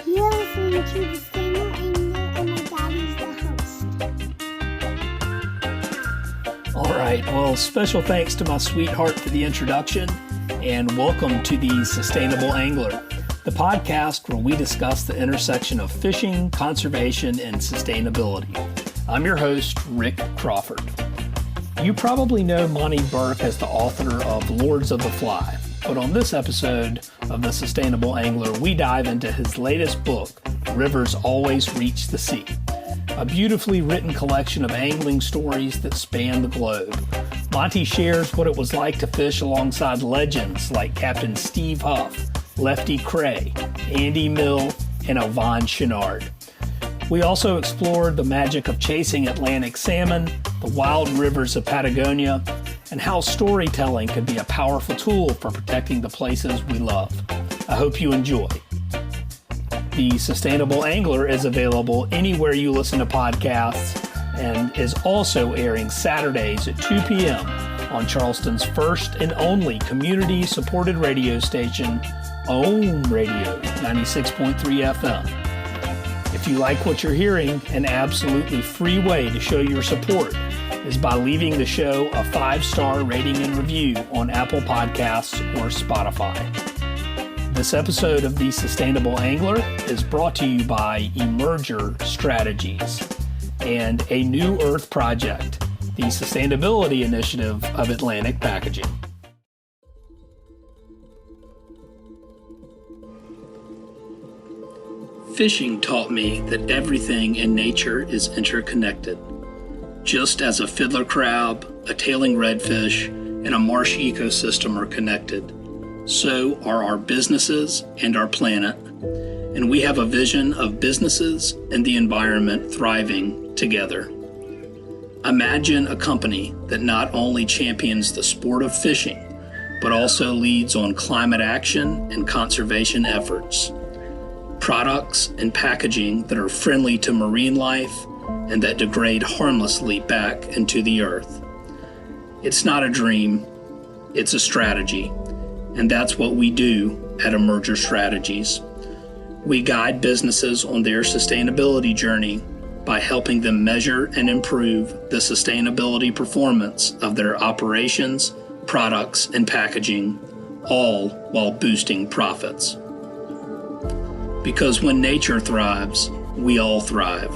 You're listening to the Sustainable Angler, and my daddy's the host. All right, well, special thanks to my sweetheart for the introduction, and welcome to the Sustainable Angler, the podcast where we discuss the intersection of fishing, conservation, and sustainability. I'm your host, Rick Crawford. You probably know Monte Burke as the author of Lords of the Fly, but on this episode of the Sustainable Angler, we dive into his latest book, Rivers Always Reach the Sea, a beautifully written collection of angling stories that span the globe. Monte shares what it was like to fish alongside legends like Captain Steve Huff, Lefty Kreh, Andy Mill, and Yvon Chouinard. We also explored the magic of chasing Atlantic salmon, the wild rivers of Patagonia, and how storytelling can be a powerful tool for protecting the places we love. I hope you enjoy. The Sustainable Angler is available anywhere you listen to podcasts and is also airing Saturdays at 2 p.m. on Charleston's first and only community-supported radio station, OHM Radio 96.3 FM. If you like what you're hearing, an absolutely free way to show your support is by leaving the show a 5-star rating and review on Apple Podcasts or Spotify. This episode of The Sustainable Angler is brought to you by Emerger Strategies and A New Earth Project, the sustainability initiative of Atlantic Packaging. Fishing taught me that everything in nature is interconnected. Just as a fiddler crab, a tailing redfish, and a marsh ecosystem are connected, so are our businesses and our planet. And we have a vision of businesses and the environment thriving together. Imagine a company that not only champions the sport of fishing, but also leads on climate action and conservation efforts. Products and packaging that are friendly to marine life and that degrade harmlessly back into the earth. It's not a dream, it's a strategy, and that's what we do at Emerger Strategies. We guide businesses on their sustainability journey by helping them measure and improve the sustainability performance of their operations, products, and packaging, all while boosting profits. Because when nature thrives, we all thrive.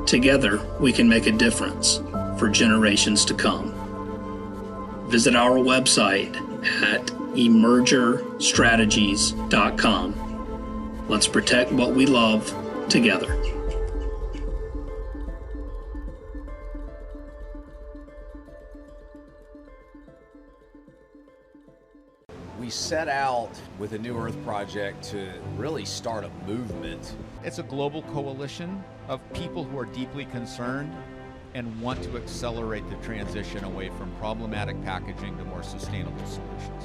Together, we can make a difference for generations to come. Visit our website at emergerstrategies.com. Let's protect what we love together. We set out with a New Earth project to really start a movement. It's a global coalition of people who are deeply concerned and want to accelerate the transition away from problematic packaging to more sustainable solutions.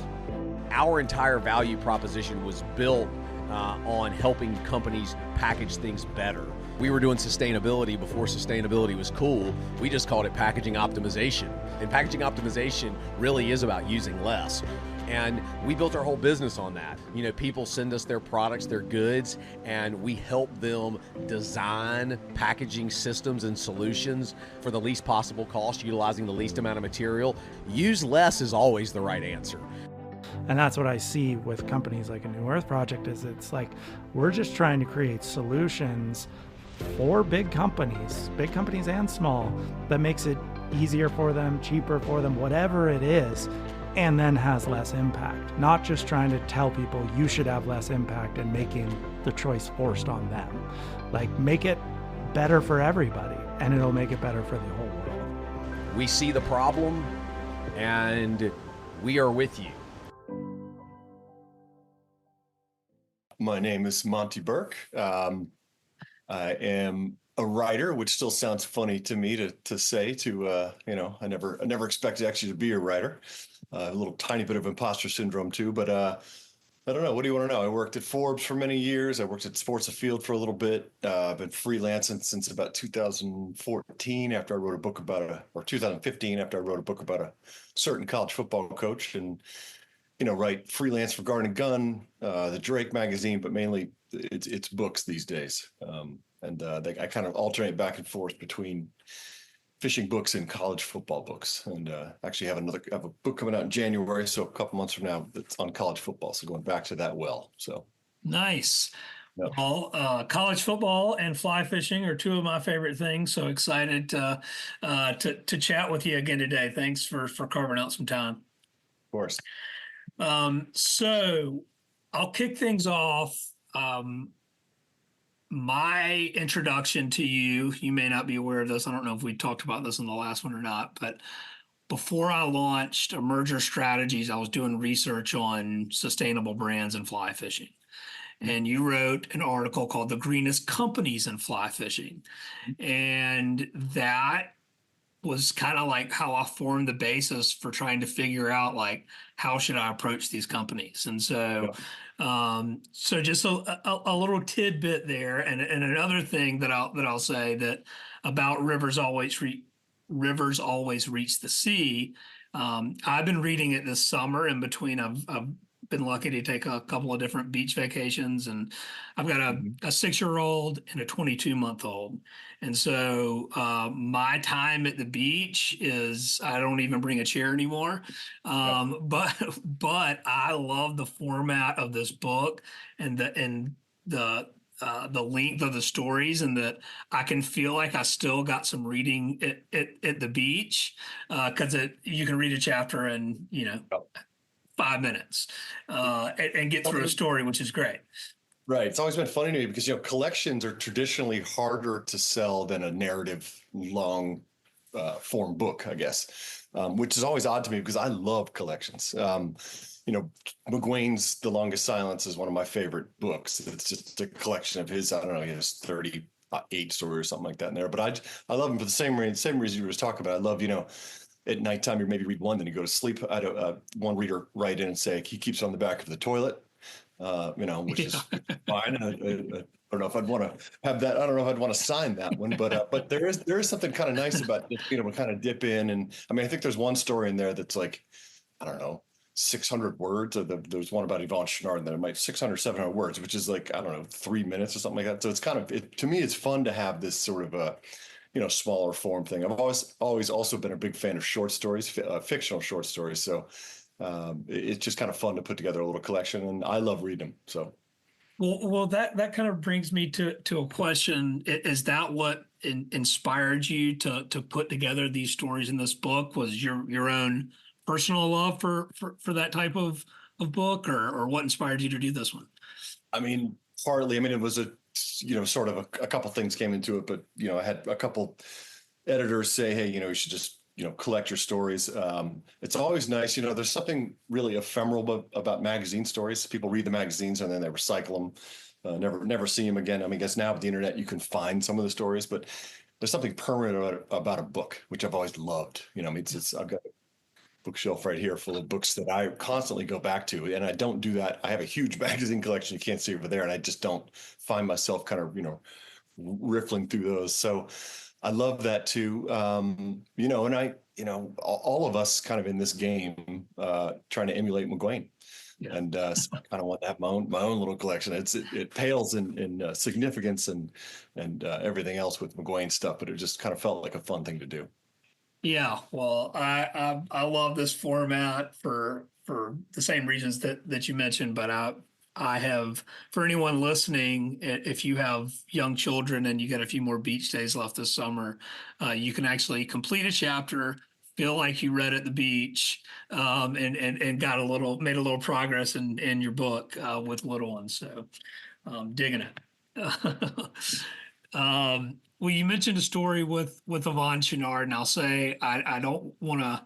Our entire value proposition was built on helping companies package things better. We were doing sustainability before sustainability was cool. We just called it packaging optimization. And packaging optimization really is about using less. And we built our whole business on that. You know, people send us their products, their goods, and we help them design packaging systems and solutions for the least possible cost, utilizing the least amount of material. Use less is always the right answer. And that's what I see with companies like a New Earth Project is it's like, we're just trying to create solutions for big companies and small, that makes it easier for them, cheaper for them, whatever it is, and then has less impact. Not just trying to tell people you should have less impact and making the choice forced on them. Like, make it better for everybody, and it'll make it better for the whole world. We see the problem, and we are with you. My name is Monte Burke. I am a writer, which still sounds funny to me to say. I never expected actually to be a writer. A little tiny bit of imposter syndrome too, but I don't know. What do you want to know? I worked at Forbes for many years. I worked at Sports Afield for a little bit. I've been freelancing since about 2014 after I wrote a book or 2015 after I wrote a book about a certain college football coach, and write freelance for Garden and Gun, the Drake magazine, but mainly it's books these days. I kind of alternate back and forth between fishing books and college football books. And actually have a book coming out in January, so a couple months from now, that's on college football. So going back to that well. So Nice. yeah. Well, college football and fly fishing are two of my favorite things. So excited to chat with you again today. Thanks for carving out some time. Of course. So I'll kick things off. My introduction to you may not be aware of this. I don't know if we talked about this in the last one or not, but before I launched Emerger Strategies, I was doing research on sustainable brands and fly fishing. And you wrote an article called The Greenest Companies in Fly Fishing. And that was kind of like how I formed the basis for trying to figure out, like, how should I approach these companies? And so, so just a little tidbit there. And another thing that I'll say that about rivers always reach the sea. I've been reading it this summer in between. I've been lucky to take a couple of different beach vacations, and I've got a 6-year-old and a 22-month-old. And so my time at the beach is, I don't even bring a chair anymore. But I love the format of this book and the length of the stories, and that I can feel like I still got some reading at the beach, because you can read a chapter in 5 minutes and get through a story, which is great. Right. It's always been funny to me because, collections are traditionally harder to sell than a narrative long form book, I guess, which is always odd to me because I love collections. McGuane's The Longest Silence is one of my favorite books. It's just a collection of his, I don't know, he has 38 stories or something like that in there. But I love him for the same reason you were talking about. I love, at nighttime, you maybe read one, then you go to sleep. I had one reader write in and say he keeps it on the back of the toilet, which is fine. I don't know if I'd want to have that. I don't know if I'd want to sign that one, but there is something kind of nice about it, we kind of dip in. And I mean, I think there's one story in there that's like, I don't know, 600 words. There's one about Yvon Chouinard, and there might 600, 700 words, which is like, I don't know, 3 minutes or something like that. So it's kind of, to me, it's fun to have this sort of a, smaller form thing. I've always also been a big fan of short stories, fictional short stories. So it's just kind of fun to put together a little collection, and I love reading them. So, well, that kind of brings me to a question. Is that what inspired you to put together these stories in this book? Was your own personal love for that type of book, or what inspired you to do this one? I mean, partly. I mean, it was sort of a couple things came into it, but I had a couple editors say, hey, you should just collect your stories. It's always nice, there's something really ephemeral about magazine stories. People read the magazines and then they recycle them, never see them again. I mean, I guess now with the internet you can find some of the stories, but there's something permanent about a book, which I've always loved. I've got a bookshelf right here full of books that I constantly go back to, and I don't do that. I have a huge magazine collection you can't see over there, and I just don't find myself kind of riffling through those. So I love that too. And I all of us kind of in this game trying to emulate McGuane. Yeah. And so I kind of want to have my own little collection. It pales in significance and everything else with McGuane stuff, but it just kind of felt like a fun thing to do. Yeah, well, I love this format for the same reasons that you mentioned, but I have, for anyone listening, if you have young children and you got a few more beach days left this summer, you can actually complete a chapter, feel like you read at the beach, and made a little progress in your book with little ones. So, digging it. Well, you mentioned a story with Yvon Chouinard, and I'll say I don't want to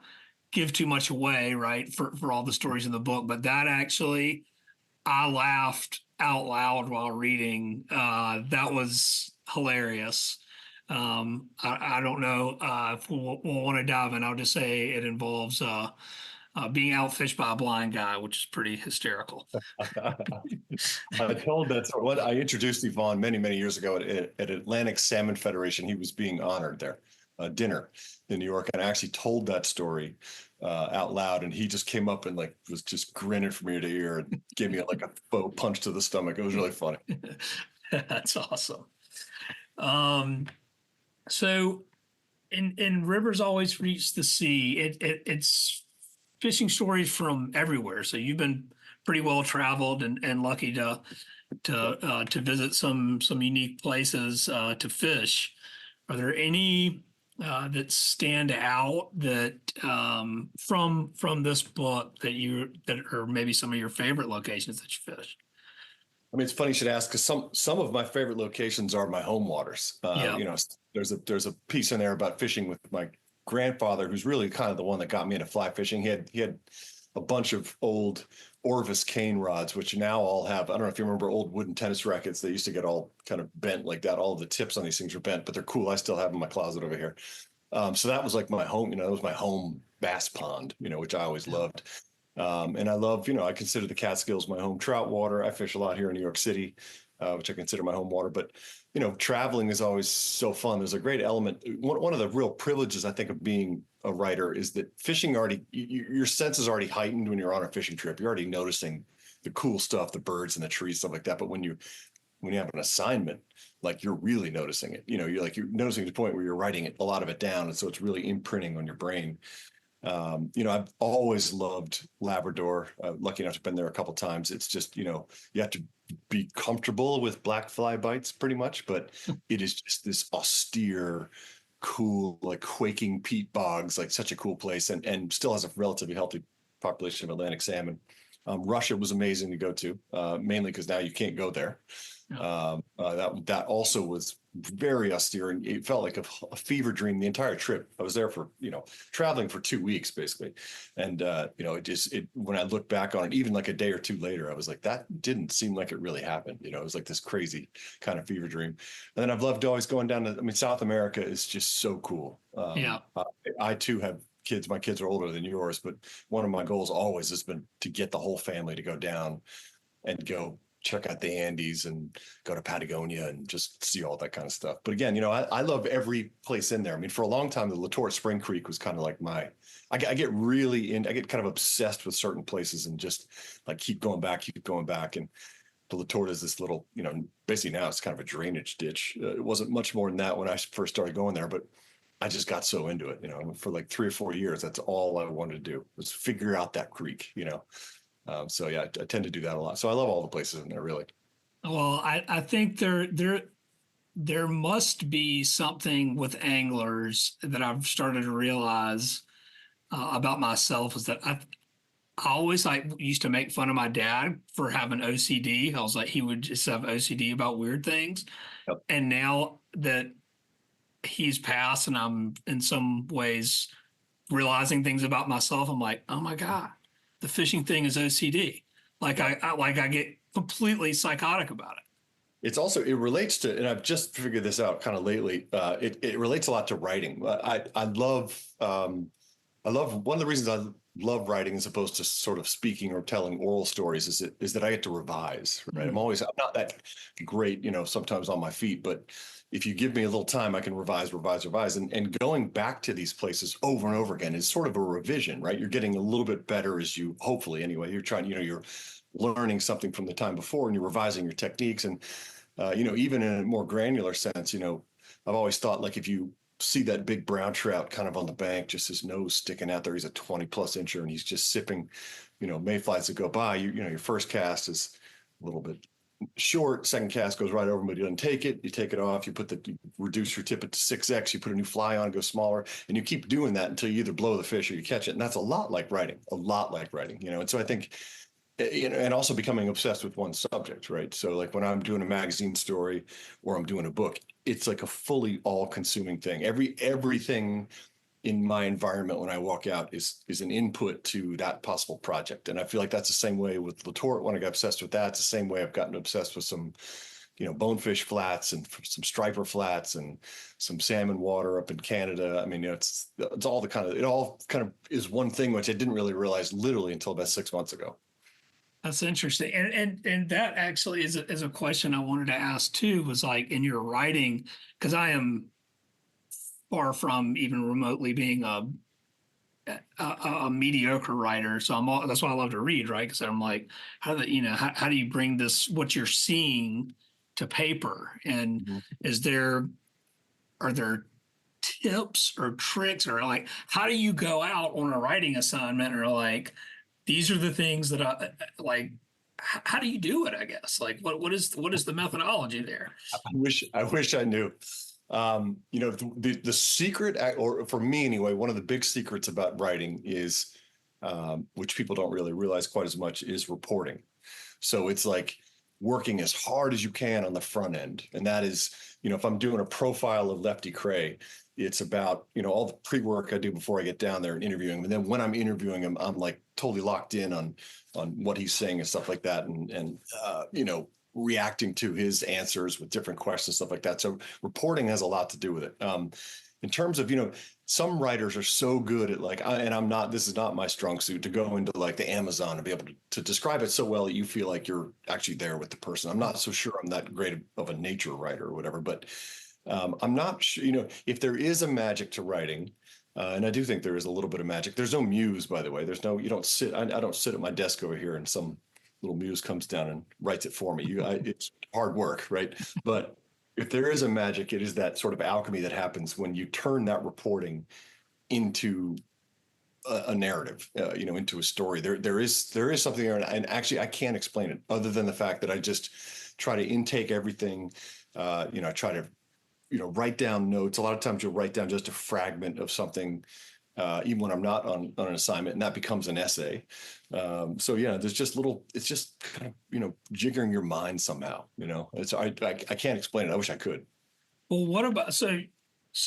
give too much away, right, for all the stories in the book, but that actually, I laughed out loud while reading. That was hilarious. I don't know if we'll want to dive in. I'll just say it involves being outfished by a blind guy, which is pretty hysterical. I told that story. I introduced Yvon many years ago at Atlantic Salmon Federation. He was being honored there, dinner in New York, and I actually told that story out loud, and he just came up and like was just grinning from ear to ear and gave me like a faux punch to the stomach. It was really funny. That's awesome. So in rivers always reach the sea. It's fishing stories from everywhere. So you've been pretty well traveled and lucky to visit some unique places to fish. Are there any that stand out that from this book that are maybe some of your favorite locations that you fish? I mean, it's funny you should ask, because some of my favorite locations are my home waters. Yeah. You know, there's a piece in there about fishing with my grandfather, who's really kind of the one that got me into fly fishing. He had a bunch of old Orvis cane rods, which now all have, I don't know if you remember old wooden tennis rackets. They used to get all kind of bent like that. All of the tips on these things are bent, but they're cool. I still have them in my closet over here. So that was like my home, that was my home bass pond, which I always loved. And I love, I consider the Catskills my home trout water. I fish a lot here in New York City, which I consider my home water. But, traveling is always so fun. There's a great element. One of the real privileges, I think, of being a writer is that fishing your sense is already heightened when you're on a fishing trip. You're already noticing the cool stuff, the birds and the trees, stuff like that. But when you have an assignment, like you're really noticing it, you're noticing to the point where you're writing a lot of it down. And so it's really imprinting on your brain. I've always loved Labrador. Lucky enough to have been there a couple of times. It's just, you have to be comfortable with black fly bites pretty much, but it is just this austere, cool, like quaking peat bogs, like such a cool place, and still has a relatively healthy population of Atlantic salmon. Russia was amazing to go to, mainly because now you can't go there. That also was very austere, and it felt like a fever dream the entire trip. I was there for, traveling for 2 weeks basically. And, when I look back on it, even like a day or two later, I was like, that didn't seem like it really happened. It was like this crazy kind of fever dream. And then I've loved always going down to, South America is just so cool. I too have kids. My kids are older than yours, but one of my goals always has been to get the whole family to go down and go check out the Andes and go to Patagonia and just see all that kind of stuff. But again, I love every place in there. For a long time, the Latour Spring Creek was kind of like I get kind of obsessed with certain places and just like keep going back. And the Latour is this little, basically now it's kind of a drainage ditch. It wasn't much more than that when I first started going there, but I just got so into it, for like 3 or 4 years. That's all I wanted to do was figure out that creek, So yeah, I tend to do that a lot. So I love all the places in there, really. Well, I think there must be something with anglers that I've started to realize about myself, is that I always used to make fun of my dad for having OCD. I was like, he would just have OCD about weird things. Yep. And now that he's passed and I'm in some ways realizing things about myself, I'm like, oh my God, the fishing thing is OCD. Like I get completely psychotic about it. It relates to, and I've just figured this out kind of lately. It relates a lot to writing. I love one of the reasons I love writing as opposed to sort of speaking or telling oral stories is that I get to revise, right? Mm-hmm. I'm not that great, sometimes on my feet, but if you give me a little time, I can revise. And going back to these places over and over again is sort of a revision, right? You're getting a little bit better as you, hopefully anyway, you're trying, you're learning something from the time before and you're revising your techniques. And, even in a more granular sense, I've always thought, like, if you see that big brown trout kind of on the bank, just his nose sticking out there, he's a 20 plus incher and he's just sipping, mayflies that go by, your first cast is a little bit short, second cast goes right over him, but you don't take it, you take it off, you reduce your tip it to 6x, you put a new fly on, go smaller, and you keep doing that until you either blow the fish or you catch it. And that's a lot like writing, and so I think, and also becoming obsessed with one subject, right? So like when I'm doing a magazine story or I'm doing a book, it's like a fully all-consuming thing. Everything in my environment when I walk out is an input to that possible project. And I feel like that's the same way with Latour. When I got obsessed with that, it's the same way I've gotten obsessed with some, bonefish flats and some striper flats and some salmon water up in Canada. it's all it all kind of is one thing, which I didn't really realize literally until about 6 months ago. That's interesting. And that actually is a question I wanted to ask too, was like in your writing, because I am far from even remotely being a mediocre writer, so that's why I love to read, right? Because I'm like, how do you bring this what you're seeing to paper? And are there tips or tricks, or like how do you go out on a writing assignment, or like these are the things that I like? How do you do it? I guess like what is the methodology there? I wish I knew. The secret, or for me anyway, one of the big secrets about writing is, which people don't really realize quite as much, is reporting. So it's like working as hard as you can on the front end. And that is, if I'm doing a profile of Lefty Kreh, it's about, all the pre-work I do before I get down there and interviewing him. And then when I'm interviewing him, I'm like totally locked in on what he's saying and stuff like that. And reacting to his answers with different questions, stuff like that. So reporting has a lot to do with it. In terms of, some writers are so good at like, this is not my strong suit, to go into like the Amazon and be able to describe it so well that you feel like you're actually there with the person. I'm not so sure I'm that great of a nature writer or whatever, but I'm not sure, if there is a magic to writing, and I do think there is a little bit of magic. There's no muse, by the way. I don't sit at my desk over here and some little muse comes down and writes it for me. It's hard work, right? But if there is a magic, it is that sort of alchemy that happens when you turn that reporting into a narrative, into a story. There is something there, and actually I can't explain it other than the fact that I just try to intake everything. I try to, write down notes. A lot of times you'll write down just a fragment of something, even when I'm not on an assignment, and that becomes an essay. So yeah, it's just kind of, jiggering your mind somehow, I can't explain it. I wish I could. Well, what about, so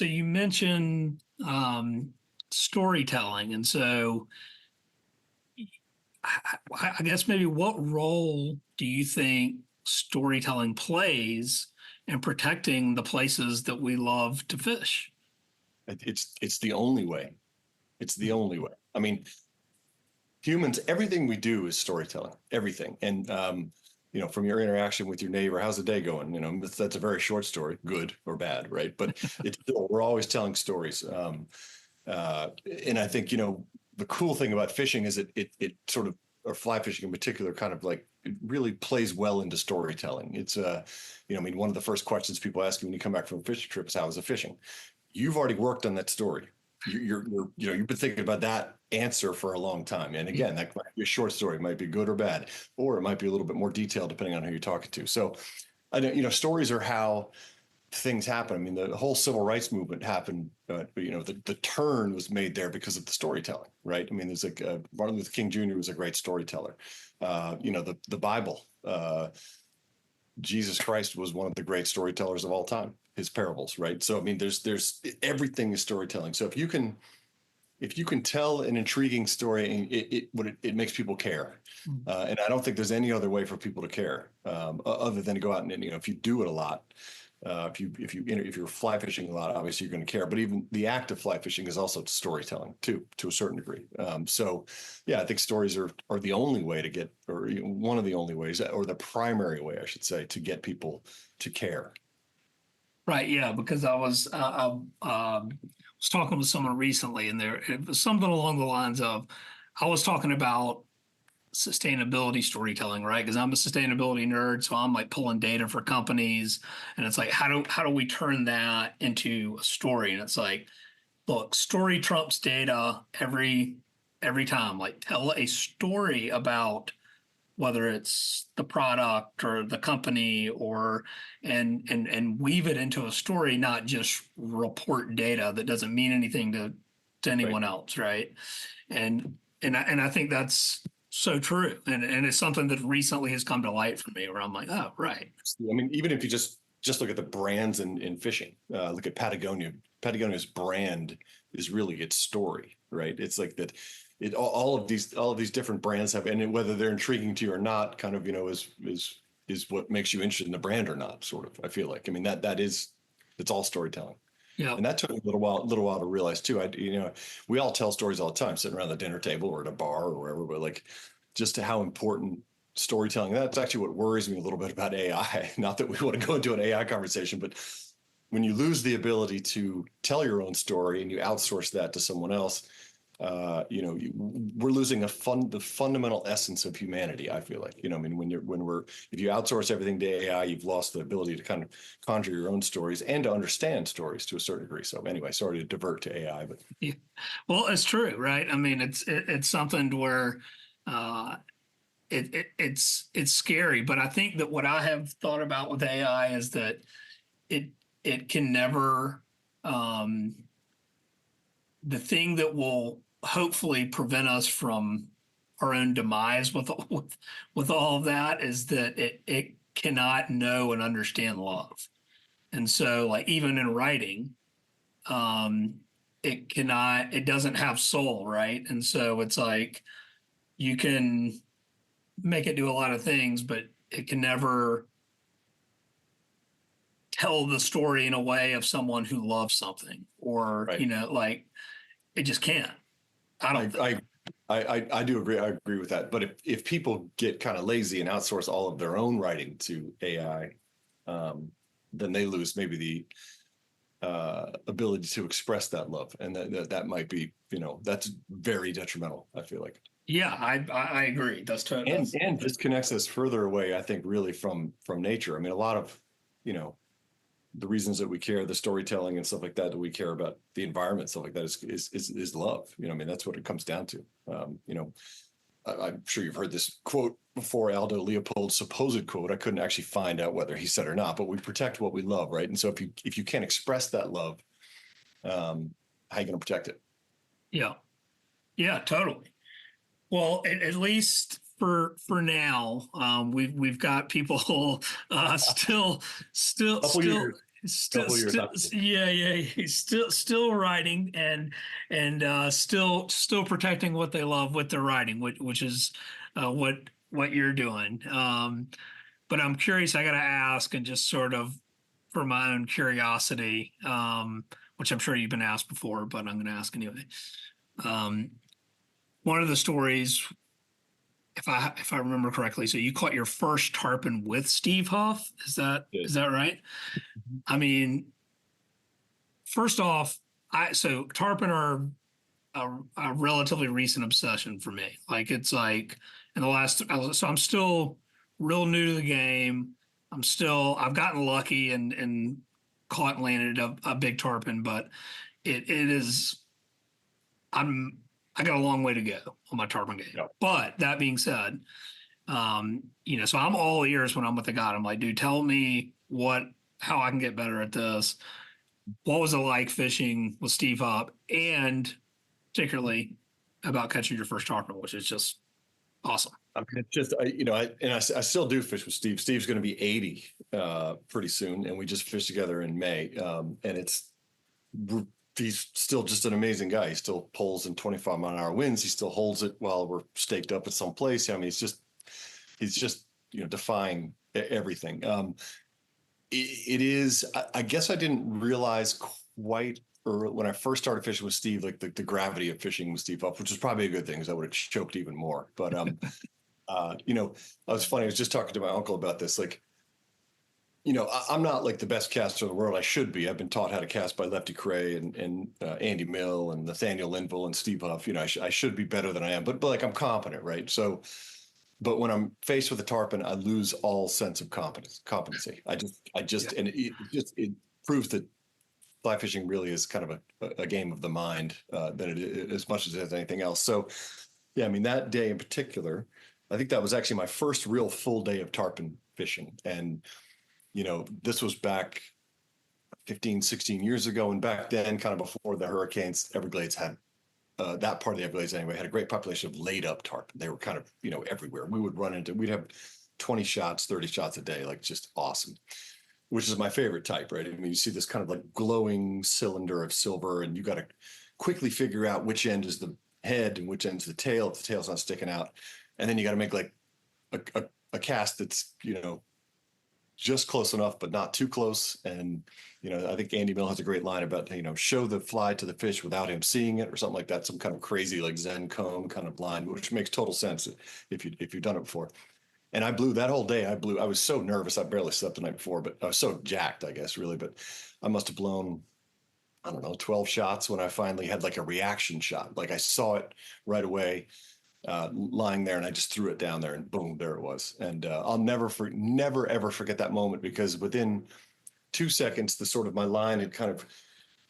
you mentioned storytelling. And so I guess maybe what role do you think storytelling plays in protecting the places that we love to fish? It's the only way. It's the only way. I mean, humans, everything we do is storytelling, everything. And, from your interaction with your neighbor, how's the day going? That's a very short story, good or bad, right? But we're always telling stories. And I think, the cool thing about fishing is it sort of, or fly fishing in particular, kind of like, it really plays well into storytelling. It's, one of the first questions people ask you when you come back from a fishing trip is, how was the fishing? You've already worked on that story. You've been thinking about that answer for a long time. And again, that might be a short story, it might be good or bad, or it might be a little bit more detailed depending on who you're talking to. So I know, stories are how things happen. I mean, the whole civil rights movement happened, the turn was made there because of the storytelling, right? I mean, there's like Martin Luther King Jr. was a great storyteller. The Bible, Jesus Christ was one of the great storytellers of all time, his parables, right? So, I mean, there's everything is storytelling. So if you can tell an intriguing story, it makes people care. And I don't think there's any other way for people to care, other than to go out and, if you do it a lot, if you're fly fishing a lot, obviously you're going to care. But even the act of fly fishing is also storytelling too, to a certain degree. So yeah, I think stories are the only way to get, or one of the only ways, or the primary way, I should say, to get people to care. Right. Yeah. Because I was talking with someone recently, and it was something along the lines of, I was talking about sustainability storytelling, right? Because I'm a sustainability nerd, so I'm like pulling data for companies, and it's like, how do we turn that into a story? And it's like, look, story trumps data every time. Like, tell a story about whether it's the product or the company, or and weave it into a story, not just report data that doesn't mean anything to anyone else, right? And I think that's so true. And it's something that recently has come to light for me, where I'm like, oh, right. I mean, even if you just look at the brands in fishing, look at Patagonia. Patagonia's brand is really its story, right? It's like that. All of these different brands have, and whether they're intriguing to you or not, kind of, is what makes you interested in the brand or not. Sort of, I feel like. I mean, it's all storytelling. Yeah. And that took me a little while to realize too. We all tell stories all the time, sitting around the dinner table or at a bar or wherever, but like, just how important storytelling. That's actually what worries me a little bit about AI. Not that we want to go into an AI conversation, but when you lose the ability to tell your own story and you outsource that to someone else, we're losing the fundamental essence of humanity. I feel like, I mean, if you outsource everything to AI, you've lost the ability to kind of conjure your own stories and to understand stories to a certain degree. So anyway, sorry to divert to AI, but Yeah. Well, it's true, right? I mean, it's something to where it's scary, but I think that what I have thought about with AI is that it can never the thing that will hopefully prevent us from our own demise with all of that is that it cannot know and understand love. And so like even in writing, it doesn't have soul, right? And so it's like you can make it do a lot of things, but it can never tell the story in a way of someone who loves something or, right. Like it just can't. I do agree. I agree with that. But if people get kind of lazy and outsource all of their own writing to AI, then they lose maybe the ability to express that love, and that might be, that's very detrimental. I feel like. Yeah, I agree. That's totally and disconnects us further away, I think, really from nature. I mean, a lot of, the reasons that we care, the storytelling and stuff like that we care about the environment, stuff like that is love. I mean, that's what it comes down to. I'm sure you've heard this quote before, Aldo Leopold's supposed quote. I couldn't actually find out whether he said or not, but we protect what we love, right? And so if you can't express that love, how are you going to protect it? Yeah, totally. Well, at least for now, we've got people still still writing and still protecting what they love with their writing, which is what you're doing. But I'm curious. I got to ask, and just sort of for my own curiosity, which I'm sure you've been asked before, but I'm going to ask anyway. One of the stories, if I remember correctly, so you caught your first tarpon with Steve Huff. Is that right? I mean, first off, so tarpon are a relatively recent obsession for me. Like it's like in the last, so I'm still real new to the game. I've gotten lucky and caught and landed a big tarpon, but it is, I got a long way to go on my tarpon game. Yep. But that being said, so I'm all ears when I'm with the guy. I'm like, dude, tell me how I can get better at this. What was it like fishing with Steve Huff, and particularly about catching your first tarpon, which is just awesome. I mean, it's just, I still do fish with Steve. Steve's going to be 80 pretty soon, and we just fished together in May. And he's still just an amazing guy. He still pulls in 25-mile-an-hour winds. He still holds it while we're staked up at some place. I mean, he's just defying everything. It is. I guess I didn't realize quite early when I first started fishing with Steve, like the gravity of fishing with Steve Huff, which is probably a good thing because I would have choked even more. But I was funny. I was just talking to my uncle about this. Like, I'm not like the best caster in the world. I should be. I've been taught how to cast by Lefty Kreh and Andy Mill and Nathaniel Linville and Steve Huff. I should be better than I am, but like I'm competent, right? So, but when I'm faced with a tarpon, I lose all sense of competency. And it proves that fly fishing really is kind of a game of the mind than it is, as much as it is anything else. So, yeah, I mean, that day in particular, I think that was actually my first real full day of tarpon fishing. And this was back 15, 16 years ago. And back then, kind of before the hurricanes, Everglades had, that part of the Everglades anyway, had a great population of laid up tarpon. They were kind of, everywhere. We'd have 20 shots, 30 shots a day, like just awesome, which is my favorite type, right? I mean, you see this kind of like glowing cylinder of silver, and you got to quickly figure out which end is the head and which end's the tail, if the tail's not sticking out. And then you got to make like a cast that's, just close enough, but not too close. And, I think Andy Mill has a great line about, show the fly to the fish without him seeing it or something like that. Some kind of crazy, like Zen koan kind of line, which makes total sense if you've done it before. And I blew that whole day. I was so nervous. I barely slept the night before, but I was so jacked, I guess, really. But I must have blown I don't know, 12 shots when I finally had like a reaction shot. Like I saw it right away, lying there, and I just threw it down there, and boom, there it was. And I'll never ever forget that moment, because within 2 seconds, the sort of my line had kind of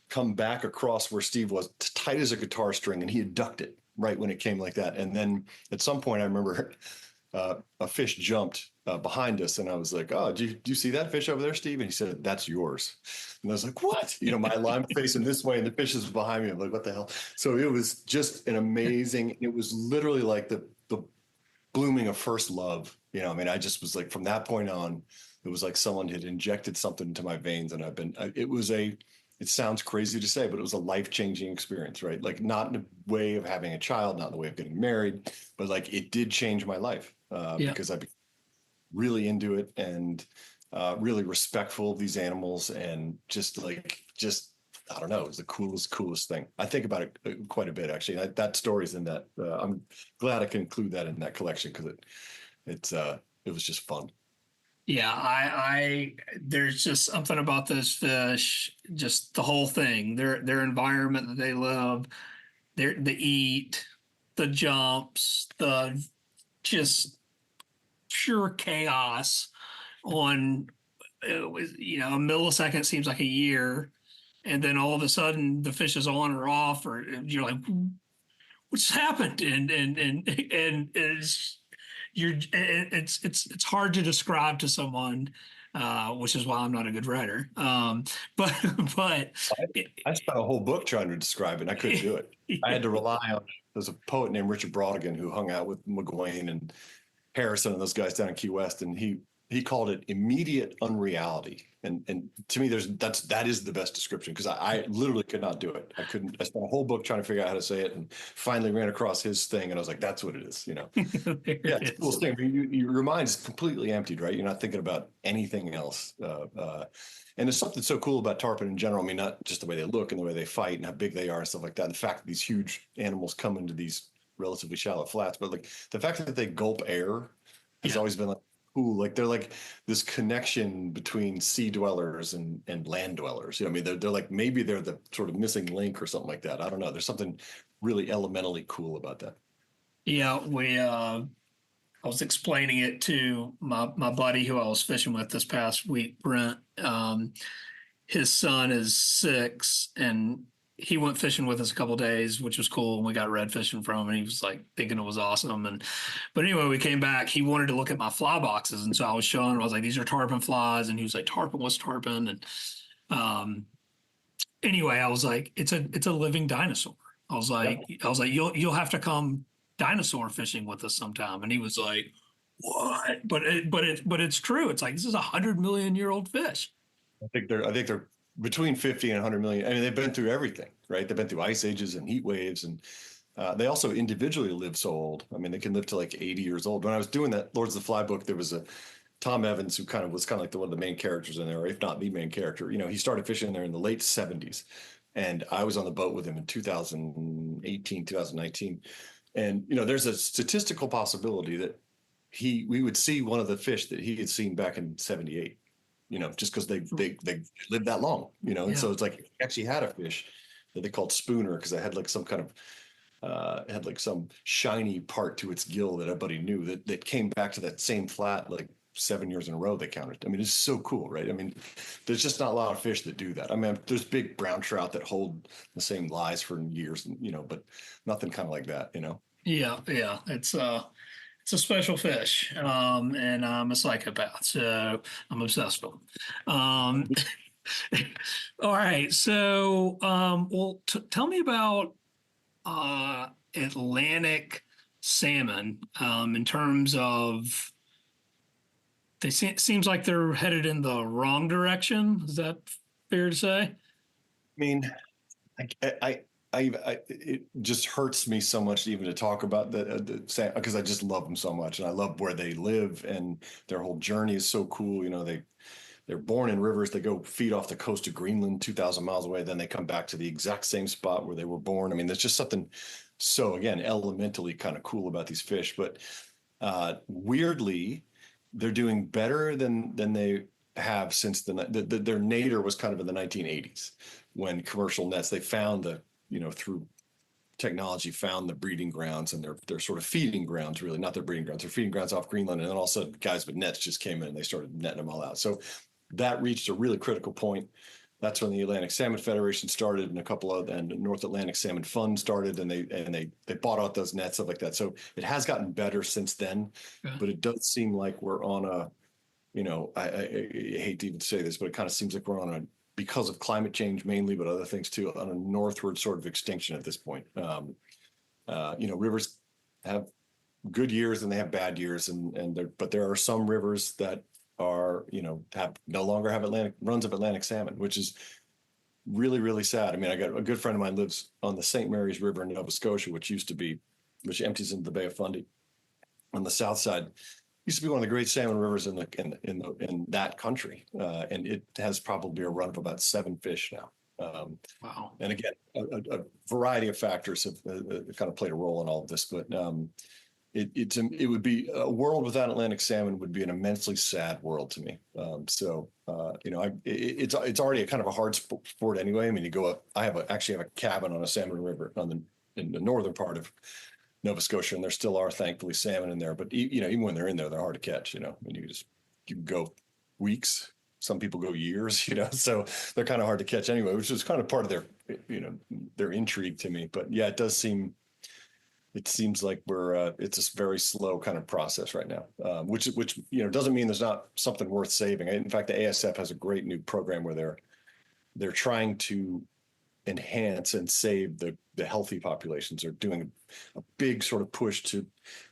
come back across where Steve was, tight as a guitar string, and he had ducked it right when it came like that. And then at some point, I remember a fish jumped behind us, and I was like, "Oh, do you see that fish over there, Steve?" And he said, "That's yours." And I was like, "What?" My line facing this way, and the fish is behind me. I'm like, "What the hell?" So it was just an amazing. It was literally like the blooming of first love. I mean, I just was like, from that point on, it was like someone had injected something into my veins, and it sounds crazy to say, but it was a life-changing experience, right? Like, not in a way of having a child, not in the way of getting married, but like it did change my life because I became really into it, and really respectful of these animals, and just I don't know, it was the coolest thing. I think about it quite a bit, actually. That story's in that. I'm glad I can include that in that collection, because it was just fun. Yeah, I there's just something about those fish, just the whole thing, their environment that they live, the eat, the jumps, the just pure chaos on it was, a millisecond seems like a year, and then all of a sudden the fish is on or off, or you're like, what's happened? And it's hard to describe to someone, which is why I'm not a good writer. But I spent a whole book trying to describe it, and I couldn't do it. I had to rely on, there's a poet named Richard Brautigan who hung out with McGuane and Harrison and those guys down in Key West, and he called it immediate unreality. And to me, that is the best description, because I literally could not do it. I couldn't. I spent a whole book trying to figure out how to say it, and finally ran across his thing, and I was like, that's what it is. Yeah, it's the coolest thing. Your mind's completely emptied, right? You're not thinking about anything else. And there's something so cool about tarpon in general. I mean, not just the way they look and the way they fight and how big they are and stuff like that. And the fact that these huge animals come into these relatively shallow flats, but like the fact that they gulp air has always been like cool. Like they're like this connection between sea dwellers and land dwellers. I mean, they're like, maybe they're the sort of missing link or something like that. I don't know. There's something really elementally cool about that. Yeah, I was explaining it to my buddy who I was fishing with this past week, Brent. His son is 6, and he went fishing with us a couple of days, which was cool. And we got red fishing from him, and he was like thinking it was awesome. But anyway, we came back. He wanted to look at my fly boxes, and so I was showing him. I was like, "These are tarpon flies," and he was like, "Tarpon? What's tarpon?" And anyway, I was like, "It's a living dinosaur." I was like, "You'll have to come dinosaur fishing with us sometime." And he was like, "What?" But it's true. It's like, this is 100 million-year-old fish. I think they're between 50 and 100 million. I mean, they've been through everything, right? They've been through ice ages and heat waves, and they also individually live so old. I mean, they can live to like 80 years old. When I was doing that Lords of the Fly book, there was a Tom Evans who was kind of like one of the main characters in there, or if not the main character. He started fishing there in the late 70s, and I was on the boat with him in 2018, 2019. And there's a statistical possibility that we would see one of the fish that he had seen back in 78. Just because they lived that long. And so it's like, he actually had a fish that they called Spooner, because it had like some kind of had like some shiny part to its gill that everybody knew that came back to that same flat like 7 years in a row they counted. I mean, it's so cool, right? I mean, there's just not a lot of fish that do that. I mean, there's big brown trout that hold the same lies for years, but nothing kind of like that. Yeah. It's a special fish, and I'm a psychopath, so I'm obsessed with them. All right, so well, tell me about Atlantic salmon in terms of seems like they're headed in the wrong direction. Is that fair to say? I mean, it just hurts me so much even to talk about the because I just love them so much, and I love where they live, and their whole journey is so cool. They're born in rivers. They go feed off the coast of Greenland, 2,000 miles away. Then they come back to the exact same spot where they were born. I mean, there's just something so, again, elementally kind of cool about these fish. But weirdly, they're doing better than they have since their nadir was kind of in the 1980s when commercial nets, they found through technology, found the breeding grounds, and they're sort of feeding grounds, really, not their breeding grounds. They're feeding grounds off Greenland. And then all of a sudden guys with nets just came in and they started netting them all out. So that reached a really critical point. That's when the Atlantic Salmon Federation started, and and North Atlantic Salmon Fund started, and they bought out those nets, stuff like that. So it has gotten better since then, but it does seem like we're on a, I hate to even say this, but it kind of seems like we're on a, because of climate change mainly, but other things too, on a northward sort of extinction at this point. Rivers have good years and they have bad years, but there are some rivers that are, no longer have runs of Atlantic salmon, which is really, really sad. I mean, I got a good friend of mine lives on the St. Mary's River in Nova Scotia, which empties into the Bay of Fundy on the south side. Used to be one of the great salmon rivers in that country, and it has probably a run of about 7 fish now. Wow! And again, a variety of factors have kind of played a role in all of this, but it would be a world without Atlantic salmon would be an immensely sad world to me. It's already a kind of a hard sport anyway. I mean, you go up. I actually have a cabin on a salmon river in the northern part of Nova Scotia, and there still are thankfully salmon in there. But even when they're in there, they're hard to catch. I mean, you can go weeks. Some people go years. So they're kind of hard to catch anyway, which is kind of part of their intrigue to me. But yeah, it seems like it's a very slow kind of process right now, which doesn't mean there's not something worth saving. In fact, the ASF has a great new program where they're trying to enhance and save the healthy populations. They're doing a big sort of push to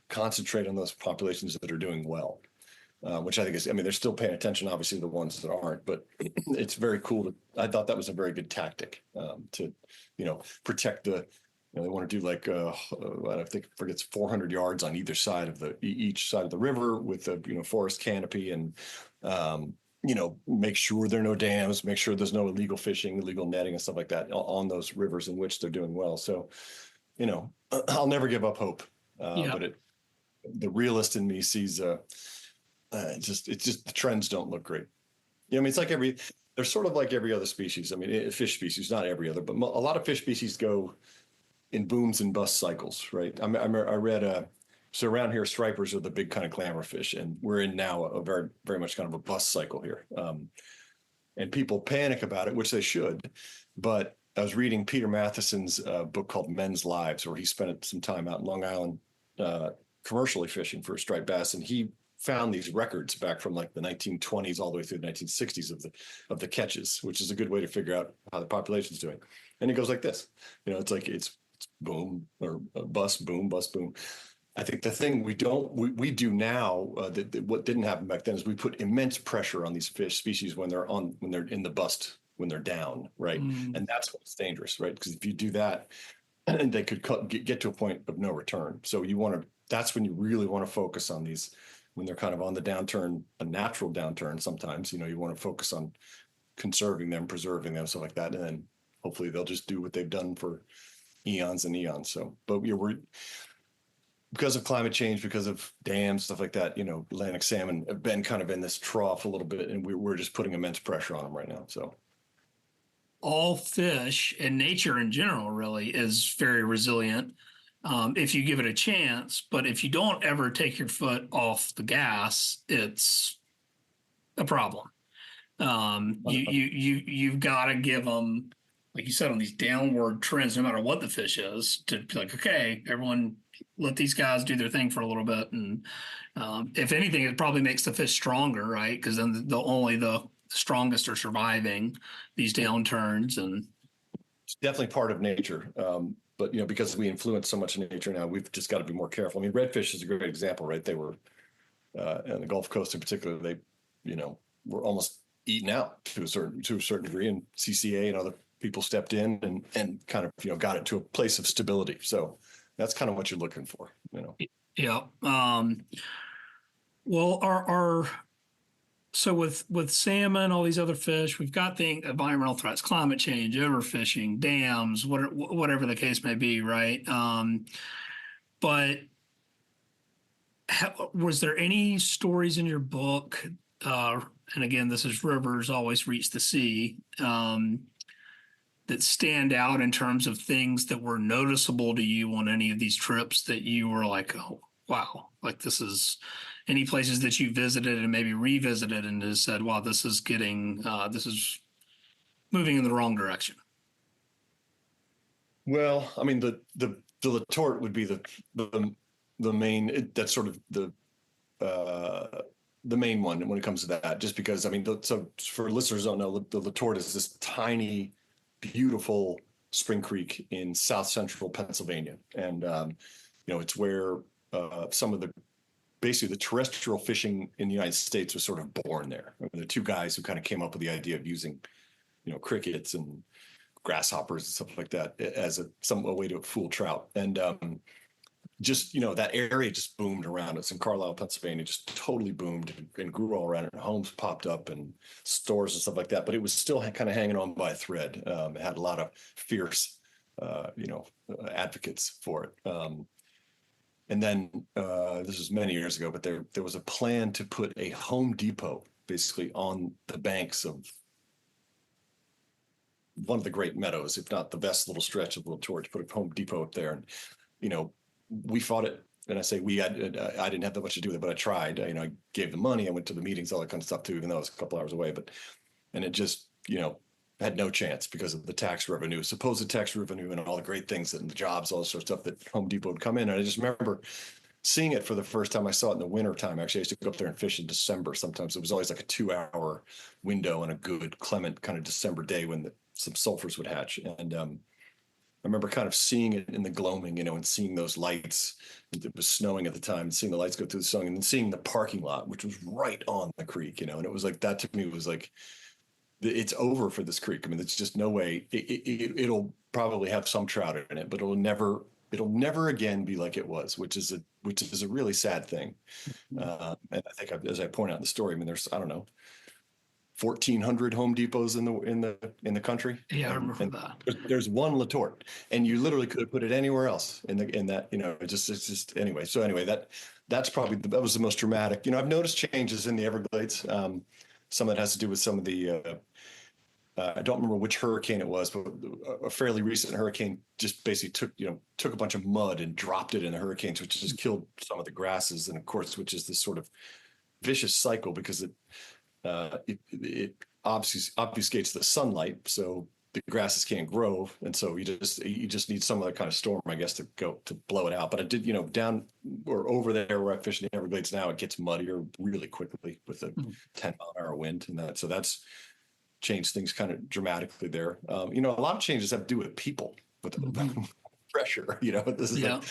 concentrate on those populations that are doing well, which I think they're still paying attention, obviously, the ones that aren't, but it's very cool. I thought that was a very good tactic to protect they want to do I think it's 400 yards on either side of each side of the river with a forest canopy, and make sure there are no dams, make sure there's no illegal fishing, illegal netting, and stuff like that on those rivers in which they're doing well. So, I'll never give up hope. But the realist in me sees just the trends don't look great. It's like they're sort of like every other species. I mean, fish species, not every other, but a lot of fish species go in booms and bust cycles, right? I read so around here, stripers are the big kind of glamour fish, and we're in now a very, very much kind of a bust cycle here. And people panic about it, which they should. But I was reading Peter Matheson's book called Men's Lives, where he spent some time out in Long Island commercially fishing for striped bass, and he found these records back from like the 1920s all the way through the 1960s of the catches, which is a good way to figure out how the population's doing. And it goes like this, it's boom or bust, boom, bust, boom. I think the thing we do now that what didn't happen back then is we put immense pressure on these fish species when they're in the bust, when they're down, right? And that's what's dangerous, right? Because if you do that, they could get to a point of no return. So that's when you really want to focus on these, when they're kind of on the downturn, a natural downturn. Sometimes you want to focus on conserving them, preserving them, stuff like that, and then hopefully they'll just do what they've done for eons and eons. So, but we're because of climate change, because of dams, stuff like that, Atlantic salmon have been kind of in this trough a little bit, and we're just putting immense pressure on them right now. So all fish and nature in general really is very resilient if you give it a chance. But if you don't ever take your foot off the gas, it's a problem. You've got to give them, like you said, on these downward trends, no matter what the fish is, to be like, okay, everyone, let these guys do their thing for a little bit. And if anything, it probably makes the fish stronger, right? Because then only the strongest are surviving these downturns. And it's definitely part of nature. But, because we influence so much in nature now, we've just got to be more careful. I mean, redfish is a great example, right? They were, on the Gulf Coast in particular, they, were almost eaten out to a certain degree, and CCA and other people stepped in and kind of, got it to a place of stability. So that's kind of what you're looking for, Yeah. Well, so with salmon, all these other fish, we've got the environmental threats, climate change, overfishing, dams, whatever the case may be, right? But was there any stories in your book and again, this is rivers always reach the sea, that stand out in terms of things that were noticeable to you on any of these trips that you were like, oh, wow, like this is any places that you visited and maybe revisited and has said, wow, this is moving in the wrong direction? Well, I mean, the retort would be the main. That's sort of the main one when it comes to that. Just because, I mean, so for listeners who don't know, the Letort is this tiny, beautiful spring creek in south central Pennsylvania, and it's where some of basically the terrestrial fishing in the United States was sort of born there. I mean, the two guys who kind of came up with the idea of using, crickets and grasshoppers and stuff like that as a way to fool trout. And just, that area just boomed around us in Carlisle, Pennsylvania, just totally boomed and grew all around it. And homes popped up and stores and stuff like that. But it was still kind of hanging on by a thread. It had a lot of fierce, advocates for it. And then this was many years ago, but there was a plan to put a Home Depot basically on the banks of one of the great meadows, if not the best little stretch of Little Torch, put a Home Depot up there. And, we fought it. And I say I didn't have that much to do with it, but I tried. I gave the money. I went to the meetings, all that kind of stuff too, even though I was a couple hours away. And it just, had no chance because of the tax revenue, supposed tax revenue, and all the great things and the jobs, all this sort of stuff that Home Depot would come in. And I just remember seeing it for the first time. I saw it in the winter time. Actually, I used to go up there and fish in December. Sometimes it was always like a 2-hour window on a good clement kind of December day when some sulfurs would hatch. And I remember kind of seeing it in the gloaming, and seeing those lights. It was snowing at the time, and seeing the lights go through the sun, and then seeing the parking lot, which was right on the creek, and it was like, that to me was like, it's over for this creek. I mean, there's just no way. It'll probably have some trout in it, but it'll never again be like it was, which is a really sad thing. And I think, as I point out in the story, I mean, there's, I don't know, 1,400 Home Depots in the country. Yeah, I remember that. There's one Letort, and you literally could have put it anywhere else in that. It's just anyway. So anyway, that was the most dramatic. I've noticed changes in the Everglades. Some of that has to do with some of the. I don't remember which hurricane it was, but a fairly recent hurricane just basically took a bunch of mud and dropped it in the hurricanes, which just killed some of the grasses, and of course, which is this sort of vicious cycle because it obfuscates the sunlight, so the grasses can't grow, and so you just need some other kind of storm, I guess, to blow it out. But I did, down or over there where I fish in the Everglades now, it gets muddier really quickly with a 10-mile-an-hour wind, and so that's changed things kind of dramatically there. A lot of changes have to do with people, with the pressure. This is like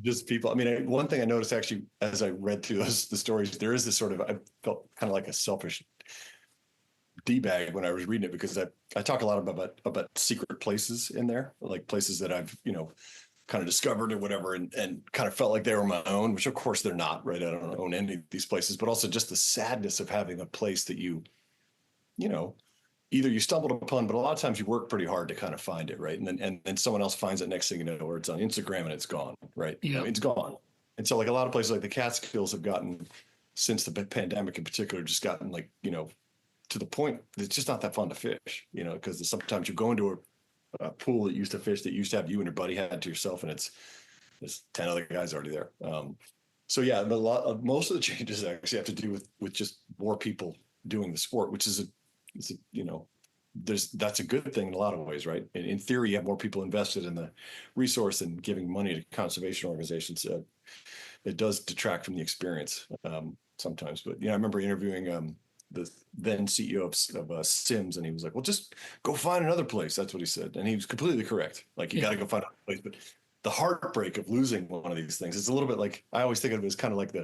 just people. I mean, one thing I noticed actually as I read through the stories, there is this sort of, I felt kind of like a selfish D-bag when I was reading it, because I talk a lot about secret places in there, like places that I've, kind of discovered or whatever, and kind of felt like they were my own, which of course they're not, right? I don't own any of these places, but also just the sadness of having a place that either you stumbled upon, but a lot of times you work pretty hard to kind of find it, right? And then someone else finds it next thing you know, or it's on Instagram and it's gone, right? Yeah. It's gone. And so like a lot of places like the Catskills have gotten, since the pandemic in particular, just gotten like, to the point that it's just not that fun to fish, because sometimes you go into a pool that used to fish, that used to have you and your buddy had to yourself, and there's 10 other guys already there. So yeah, most of the changes actually have to do with just more people doing the sport, which is that's a good thing in a lot of ways, right? In theory, you have more people invested in the resource and giving money to conservation organizations. It does detract from the experience sometimes. But I remember interviewing the then CEO of Sims, and he was like, "Well, just go find another place." That's what he said, and he was completely correct. Like, you got to go find another place. But the heartbreak of losing one of these things, it's a little bit like, I always think of it as kind of like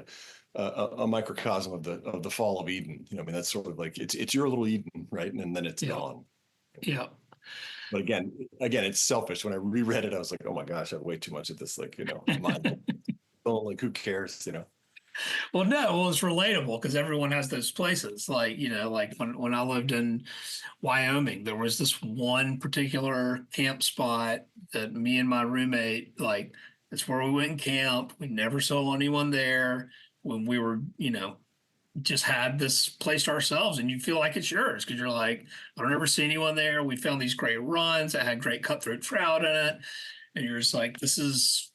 a microcosm of the fall of Eden. I mean, that's sort of like it's your little Eden, right? And then it's gone. Yeah. But again, it's selfish. When I reread it, I was like, oh my gosh, I have way too much of this. Like, mind. Like, who cares? Well, no, it's relatable because everyone has those places. Like, like when I lived in Wyoming, there was this one particular camp spot that me and my roommate, like, that's where we went and camped. We never saw anyone there when we were, just had this place to ourselves, and you feel like it's yours because you're like, I don't ever see anyone there. We found these great runs that had great cutthroat trout in it, and you're just like, this is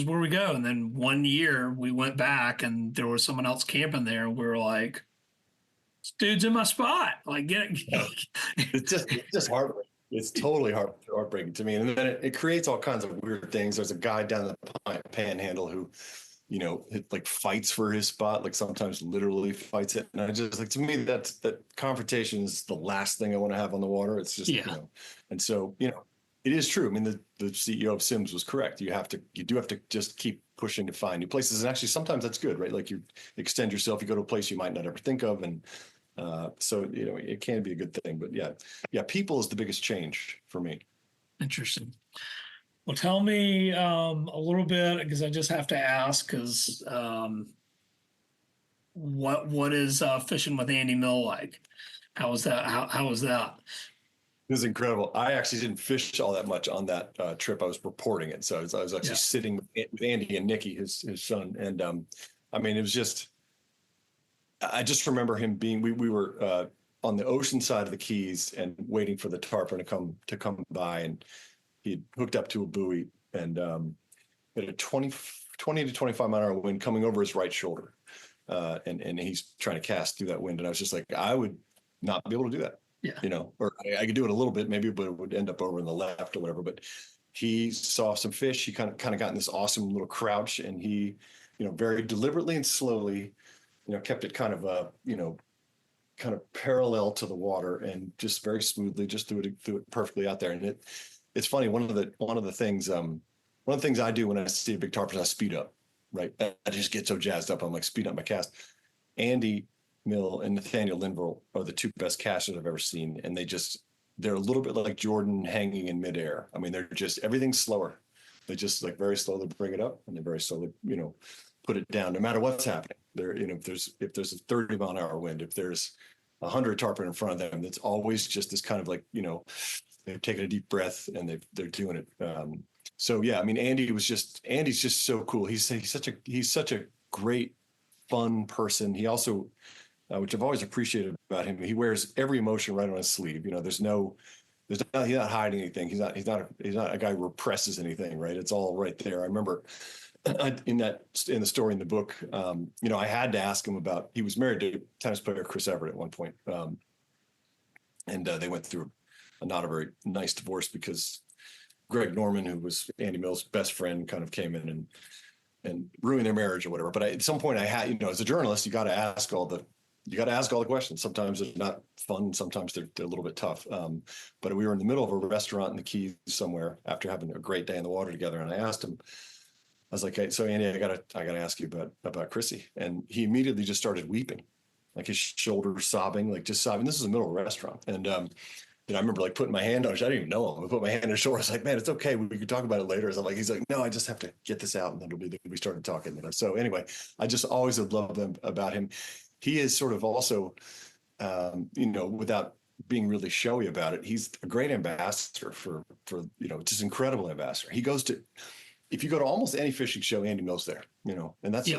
where we go. And then one year we went back, and there was someone else camping there, and we were like, this dude's in my spot. Like, get it. It's just heartbreaking. It's totally heartbreaking to me. And then it creates all kinds of weird things. There's a guy down the panhandle who, like fights for his spot, like sometimes literally fights it. And I just like, to me, that confrontation is the last thing I want to have on the water. It's just, and so, it is true. I mean, the CEO of Sims was correct. You do have to just keep pushing to find new places. And actually, sometimes that's good, right? Like you extend yourself, you go to a place you might not ever think of. And so, it can be a good thing. But yeah, people is the biggest change for me. Interesting. Well, tell me a little bit, because I just have to ask, because what is fishing with Andy Mill like? How was that? How was that? It was incredible. I actually didn't fish all that much on that trip. I was reporting it. So I was actually sitting with Andy and Nikki, his son. And I mean, it was just, I just remember him being, we were on the ocean side of the Keys and waiting for the tarpon to come by, and he hooked up to a buoy, and had a 20 to 25 mile an hour wind coming over his right shoulder. And he's trying to cast through that wind. And I was just like, I would not be able to do that. Yeah. Or I could do it a little bit, maybe, but it would end up over in the left or whatever. But he saw some fish. He kind of got in this awesome little crouch, and he, very deliberately and slowly, kept it kind of parallel to the water, and just very smoothly just threw it perfectly out there. And it's funny. One of the things I do when I see a big tarpon is I speed up, right? I just get so jazzed up. I'm like, speed up my cast. Andy Mill and Nathaniel Linville are the two best casters I've ever seen. And they're a little bit like Jordan hanging in midair. I mean, everything's slower. They just like very slowly bring it up, and they very slowly, put it down no matter what's happening. If there's a 30 mile an hour wind, if there's 100 tarpon in front of them, it's always just this kind of like, they're taking a deep breath and they're doing it. So yeah, I mean, Andy's just so cool. He's such a great, fun person. He also, which I've always appreciated about him, he wears every emotion right on his sleeve. He's not hiding anything. He's not a guy who represses anything, right? It's all right there. I remember in the story in the book, I had to ask him about, he was married to tennis player Chris Everett at one point. And they went through not a very nice divorce because Greg Norman, who was Andy Mill's best friend, kind of came in and ruined their marriage or whatever. But at some point I had, as a journalist, you got to ask all the questions. Sometimes they're not fun. Sometimes they're a little bit tough. But we were in the middle of a restaurant in the Keys somewhere after having a great day in the water together. And I asked him, I was like, hey, so Andy, I gotta ask you about Chrissy. And he immediately just started weeping, like his shoulders sobbing, like just sobbing. This is the middle of a restaurant. And, I remember like putting my hand on it. I didn't even know him. I put my hand on his shoulder. I was like, man, it's okay. We can talk about it later. So he's like, no, I just have to get this out. And then we started talking. So anyway, I just always have loved them about him. He is sort of also, without being really showy about it, he's a great ambassador for just incredible ambassador. If you go to almost any fishing show, Andy Mill's there, and that's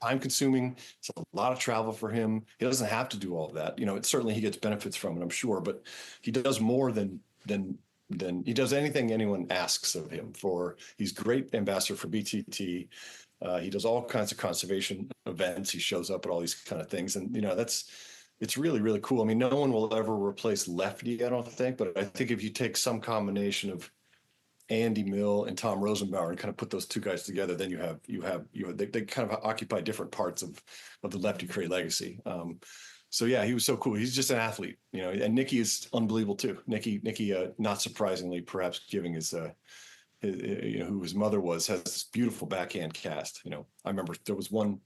time consuming. It's a lot of travel for him. He doesn't have to do all of that. Certainly he gets benefits from it, I'm sure, but he does more than he does anything anyone asks of him for. He's great ambassador for BTT. He does all kinds of conservation events. He shows up at all these kind of things. And, it's really, really cool. I mean, no one will ever replace Lefty, I don't think, but I think if you take some combination of Andy Mill and Tom Rosenbauer and kind of put those two guys together, then they kind of occupy different parts of the Lefty Kreh legacy. So yeah, he was so cool. He's just an athlete, and Nikki is unbelievable too. Nikki, not surprisingly, perhaps giving who his mother was, has this beautiful backhand cast. I remember there was one,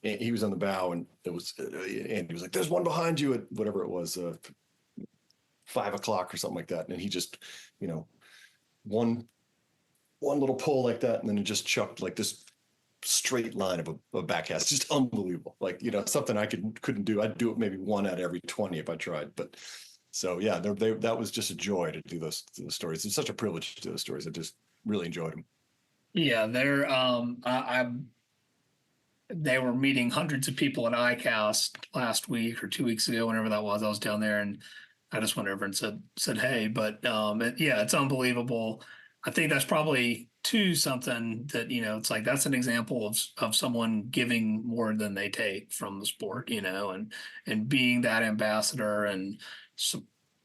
he was on the bow, and it was, Andy was like, there's one behind you at whatever it was, 5 o'clock or something like that. And he just, one little pull like that, and then it just chucked like this straight line of a backcast, just unbelievable. Like, something I couldn't do. I'd do it maybe one out of every 20 if I tried. But so yeah, that was just a joy to do those stories. It's such a privilege to do those stories. I just really enjoyed them. Yeah, they're they were meeting hundreds of people at ICAST last week or 2 weeks ago, whenever that was. I was down there, and I just went over and said hey. But yeah, it's unbelievable. I think that's probably too something that, it's like that's an example of someone giving more than they take from the sport, and being that ambassador and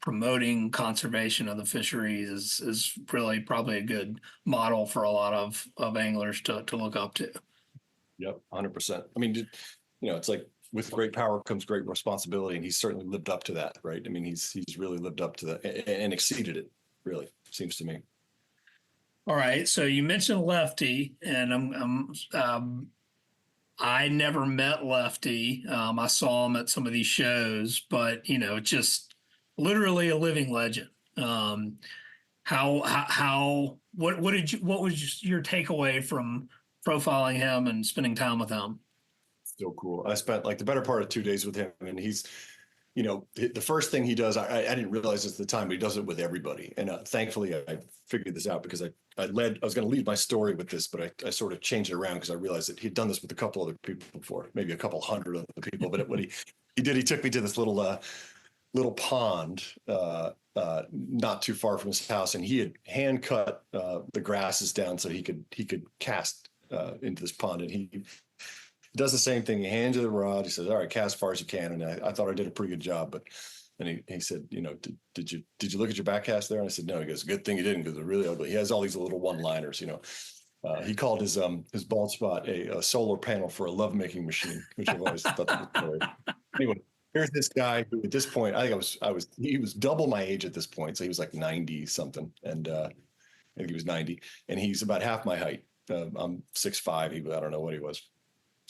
promoting conservation of the fisheries is really probably a good model for a lot of anglers to look up to. Yep, 100%. I mean, it's like with great power comes great responsibility, and he's certainly lived up to that, right? I mean, he's really lived up to that and exceeded it, really, seems to me. All right, so you mentioned Lefty, and I never met Lefty. I saw him at some of these shows, but just literally a living legend. What was your takeaway from profiling him and spending time with him? So cool. I spent like the better part of 2 days with him, and he's, the first thing he does, I didn't realize this at the time, but he does it with everybody. And thankfully I figured this out because I was going to lead my story with this, but I sort of changed it around because I realized that he'd done this with a couple other people before, maybe a couple hundred other people. But what he did, he took me to this little pond, not too far from his house, and he had hand cut the grasses down so he could cast into this pond. And he does the same thing. He hands you the rod. He says, "All right, cast as far as you can." And I thought I did a pretty good job, but and he said, did you look at your back cast there? And I said, no. He goes, good thing you didn't, because they're really ugly. He has all these little one-liners. He called his bald spot a solar panel for a lovemaking machine, which I've always thought that was great. Anyway, here's this guy who at this point, I think he was double my age at this point. So he was like 90 something. And I think he was 90, and he's about half my height. I'm 6'5". I don't know what he was.